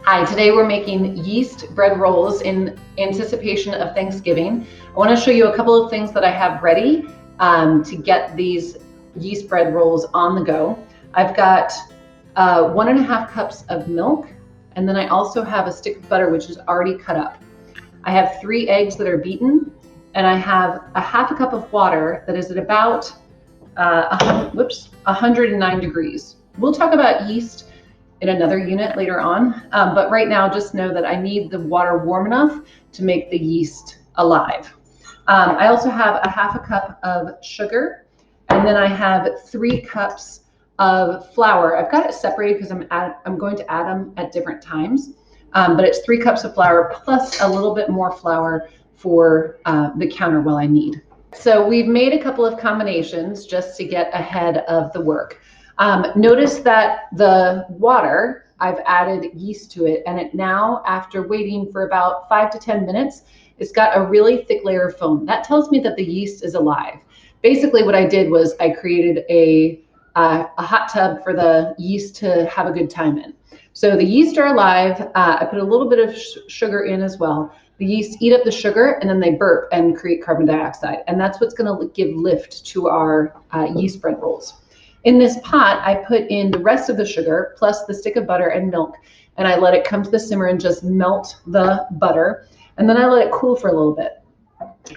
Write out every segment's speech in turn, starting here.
Hi, today we're making yeast bread rolls in anticipation of Thanksgiving. I want to show you a couple of things that I have ready to get these yeast bread rolls on the go. I've got 1.5 cups of milk, and then I also have a stick of butter which is already cut up. I have 3 eggs that are beaten, and I have a 1/2 cup of water that is at about 109 degrees. We'll talk about yeast in another unit later on, but right now just know that I need the water warm enough to make the yeast alive. I also have a 1/2 cup of sugar, and then I have 3 cups of flour. I've got it separated because I'm going to add them at different times, but it's 3 cups of flour plus a little bit more flour for the counter while I need. So we've made a couple of combinations just to get ahead of the work. Notice that the water, I've added yeast to it, and it now, after waiting for about 5 to 10 minutes, it's got a really thick layer of foam. That tells me that the yeast is alive. Basically what I did was I created a hot tub for the yeast to have a good time in. So the yeast are alive. I put a little bit of sugar in as well. The yeast eat up the sugar and then they burp and create carbon dioxide. And that's what's going to give lift to our yeast bread rolls. In this pot, I put in the rest of the sugar plus the stick of butter and milk, and I let it come to the simmer and just melt the butter. And then I let it cool for a little bit.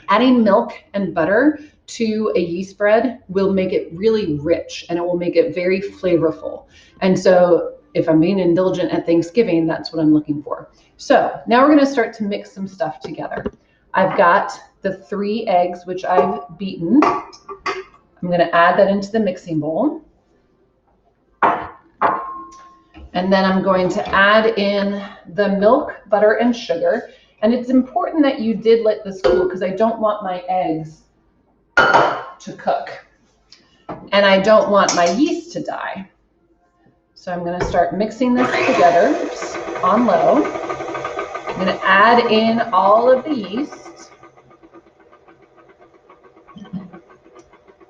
Adding milk and butter to a yeast bread will make it really rich, and it will make it very flavorful. And so if I'm being indulgent at Thanksgiving, that's what I'm looking for. So now we're going to start to mix some stuff together. I've got the 3 eggs, which I've beaten. I'm going to add that into the mixing bowl. And then I'm going to add in the milk, butter, and sugar. And it's important that you did let this cool because I don't want my eggs to cook. And I don't want my yeast to die. So I'm going to start mixing this together on low. I'm going to add in all of the yeast.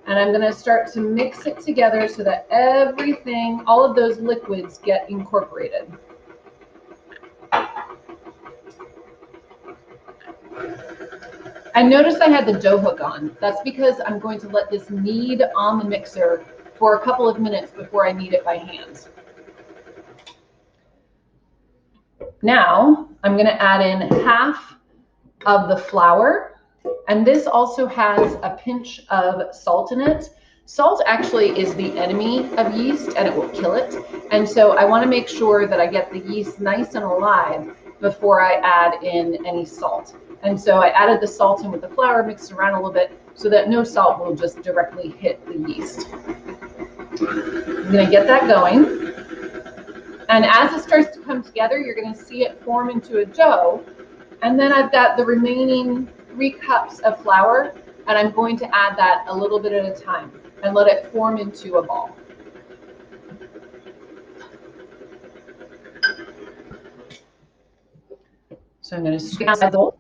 And I'm going to start to mix it together so that everything, all of those liquids get incorporated. I noticed I had the dough hook on. That's because I'm going to let this knead on the mixer for a couple of minutes before I knead it by hand. Now I'm going to add in 1/2 of the flour. And this also has a pinch of salt in it. Salt actually is the enemy of yeast and it will kill it. And so I want to make sure that I get the yeast nice and alive before I add in any salt. And so I added the salt in with the flour, mixed around a little bit so that no salt will just directly hit the yeast. I'm going to get that going. And as it starts to come together, you're going to see it form into a dough. And then I've got the remaining 3 cups of flour, and I'm going to add that a little bit at a time and let it form into a ball. So I'm going to scoop out the bowl.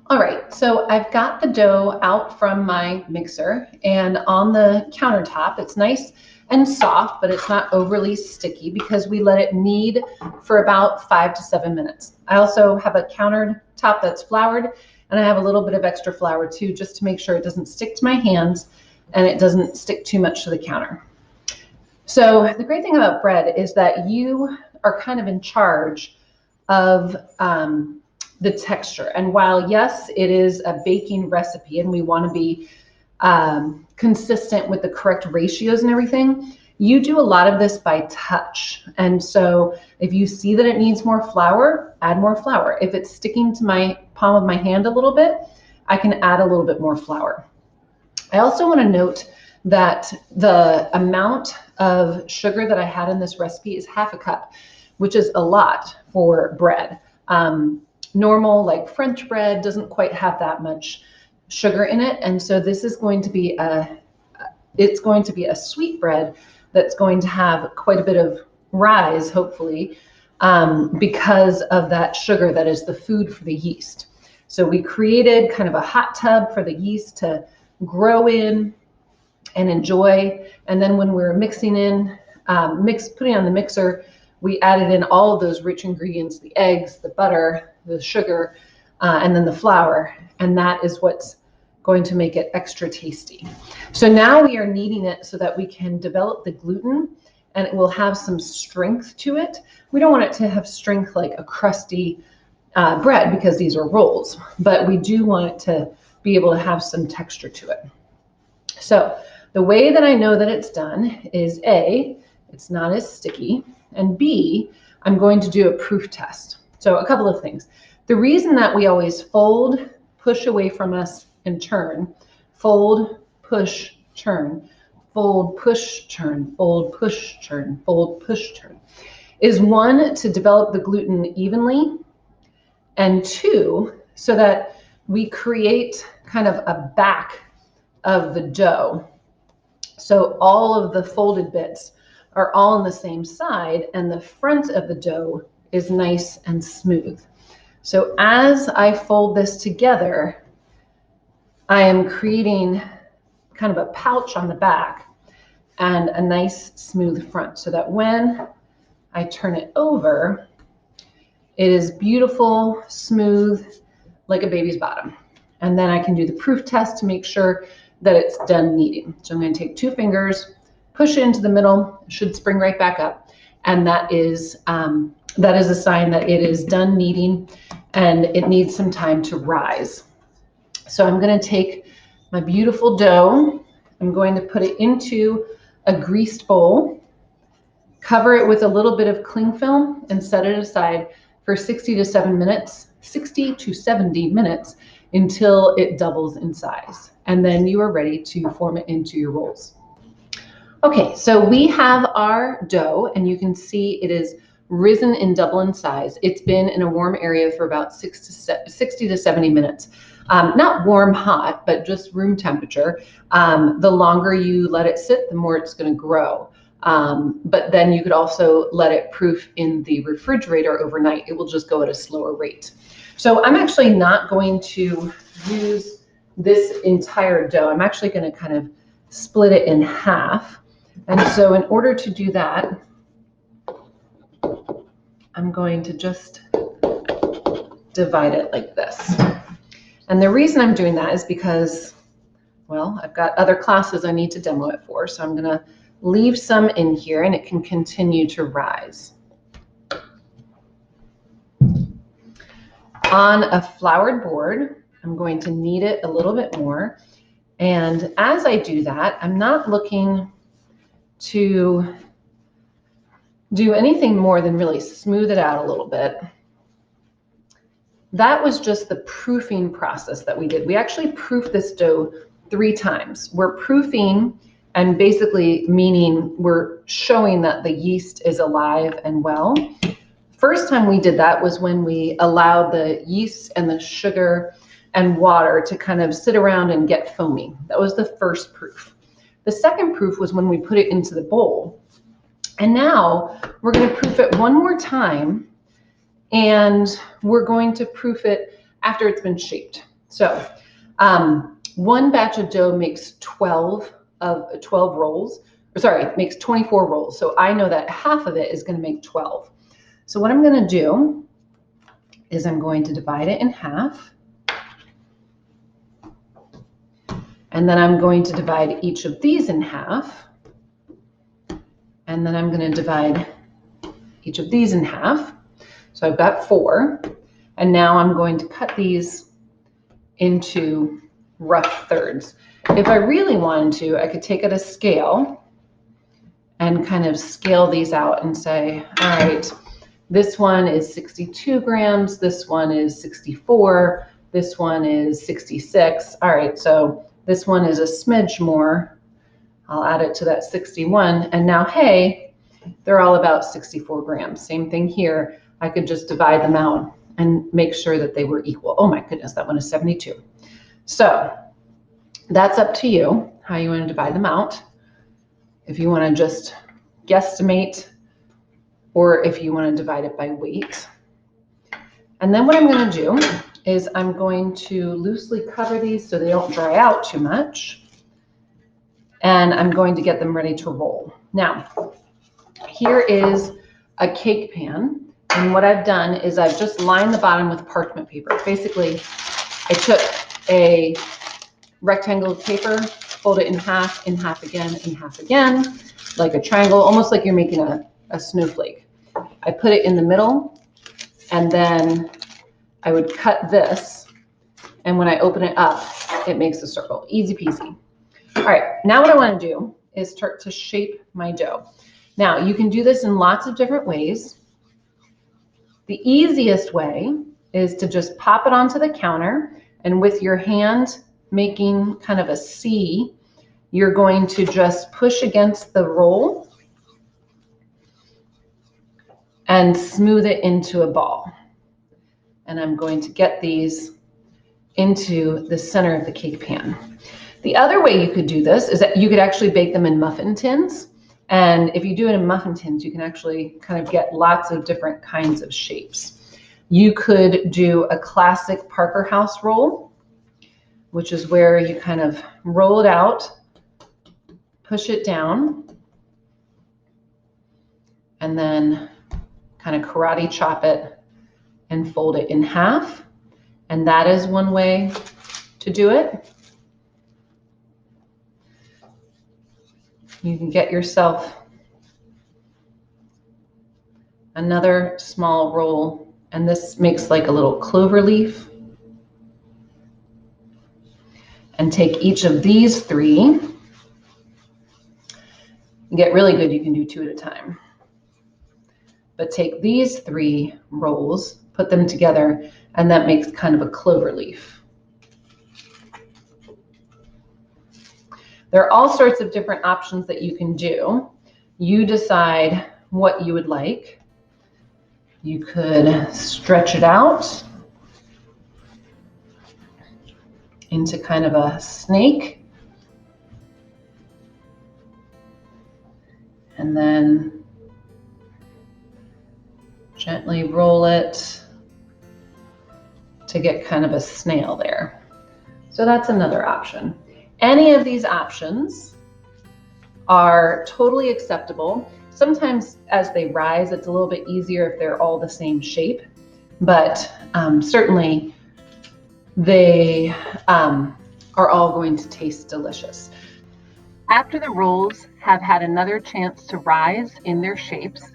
All right, so I've got the dough out from my mixer, and on the countertop, it's nice and soft, but it's not overly sticky because we let it knead for about 5 to 7 minutes. I also have a countertop that's floured, and I have a little bit of extra flour too, just to make sure it doesn't stick to my hands and it doesn't stick too much to the counter. So the great thing about bread is that you are kind of in charge of the texture. And while yes, it is a baking recipe and we want to be consistent with the correct ratios and everything, you do a lot of this by touch. And so if you see that it needs more flour, add more flour. If it's sticking to my palm of my hand a little bit, I can add a little bit more flour. I also want to note that the amount of sugar that I had in this recipe is 1/2 cup, which is a lot for bread. Normal, like French bread, doesn't quite have that much sugar in it. And so this is going to be a it's going to be a sweet bread that's going to have quite a bit of rise, hopefully, because of that sugar that is the food for the yeast. So we created kind of a hot tub for the yeast to grow in and enjoy. And then when we were mixing in, putting on the mixer, we added in all of those rich ingredients, the eggs, the butter, the sugar, and then the flour. And that is what's going to make it extra tasty. So now we are kneading it so that we can develop the gluten and it will have some strength to it. We don't want it to have strength like a crusty bread because these are rolls, but we do want it to be able to have some texture to it. So the way that I know that it's done is A, it's not as sticky, and B, I'm going to do a proof test. So a couple of things. The reason that we always fold, push away from us, and turn, fold, push, turn, fold, push, turn, fold, push, turn, fold, push, turn, is one, to develop the gluten evenly, and two, so that we create kind of a back of the dough. So all of the folded bits are all on the same side and the front of the dough is nice and smooth. So as I fold this together, I am creating kind of a pouch on the back and a nice smooth front so that when I turn it over, it is beautiful, smooth, like a baby's bottom. And then I can do the proof test to make sure that it's done kneading. So I'm going to take 2 fingers, push it into the middle, it should spring right back up. And that is a sign that it is done kneading and it needs some time to rise. So I'm going to take my beautiful dough, I'm going to put it into a greased bowl, cover it with a little bit of cling film and set it aside for 60 to 70 minutes until it doubles in size. And then you are ready to form it into your rolls. Okay, so we have our dough and you can see it is risen and double in size. It's been in a warm area for about 60 to 70 minutes. Not warm, hot, but just room temperature. The longer you let it sit, the more it's going to grow. But then you could also let it proof in the refrigerator overnight. It will just go at a slower rate. So I'm actually not going to use this entire dough. I'm actually going to kind of split it in half. And so in order to do that, I'm going to just divide it like this. And the reason I'm doing that is because, well, I've got other classes I need to demo it for. So I'm going to leave some in here and it can continue to rise. On a floured board, I'm going to knead it a little bit more. And as I do that, I'm not looking to do anything more than really smooth it out a little bit. That was just the proofing process that we did. We actually proofed this dough 3 times. We're proofing and basically meaning we're showing that the yeast is alive and well. First time we did that was when we allowed the yeast and the sugar and water to kind of sit around and get foamy. That was the first proof. The second proof was when we put it into the bowl. And now we're going to proof it one more time and we're going to proof it after it's been shaped. So one batch of dough makes 12 rolls, or sorry, it makes 24 rolls. So I know that half of it is going to make 12. So what I'm going to do is I'm going to divide it in half. And then I'm going to divide each of these in half. And then I'm going to divide each of these in half. So I've got 4. And now I'm going to cut these into rough thirds. If I really wanted to, I could take it a scale and kind of scale these out and say, all right, this one is 62 grams, this one is 64, this one is 66. All right, so this one is a smidge more. I'll add it to that 61. And now, hey, they're all about 64 grams. Same thing here. I could just divide them out and make sure that they were equal. Oh my goodness, that one is 72. So that's up to you, how you want to divide them out. if you want to just guesstimate, or if you want to divide it by weight. And then what I'm going to do is I'm going to loosely cover these so they don't dry out too much. And I'm going to get them ready to roll. Now, here is a cake pan. And what I've done is I've just lined the bottom with parchment paper. Basically, I took a rectangle of paper, fold it in half again, like a triangle, almost like you're making a snowflake. I put it in the middle, and then I would cut this, and when I open it up, it makes a circle. Easy peasy. All right, now what I want to do is start to shape my dough. Now, you can do this in lots of different ways. The easiest way is to just pop it onto the counter, and with your hand making kind of a C, you're going to just push against the roll and smooth it into a ball. And I'm going to get these into the center of the cake pan. The other way you could do this is that you could actually bake them in muffin tins. And if you do it in muffin tins, you can actually kind of get lots of different kinds of shapes. You could do a classic Parker House roll, which is where you kind of roll it out, push it down, and then kind of karate chop it and fold it in half. And that is one way to do it. You can get yourself another small roll, and this makes like a little clover leaf. And take each of these three. You get really good, you can do 2 at a time. But take these 3 rolls, put them together, and that makes kind of a clover leaf. There are all sorts of different options that you can do. You decide what you would like. You could stretch it out into kind of a snake. And then gently roll it to get kind of a snail there. So that's another option. Any of these options are totally acceptable. Sometimes as they rise, it's a little bit easier if they're all the same shape, but certainly they are all going to taste delicious. After the rolls have had another chance to rise in their shapes,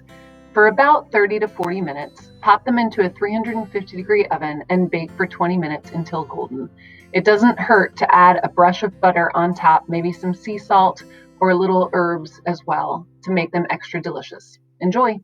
for about 30 to 40 minutes, pop them into a 350-degree oven and bake for 20 minutes until golden. It doesn't hurt to add a brush of butter on top, maybe some sea salt or little herbs as well to make them extra delicious. Enjoy!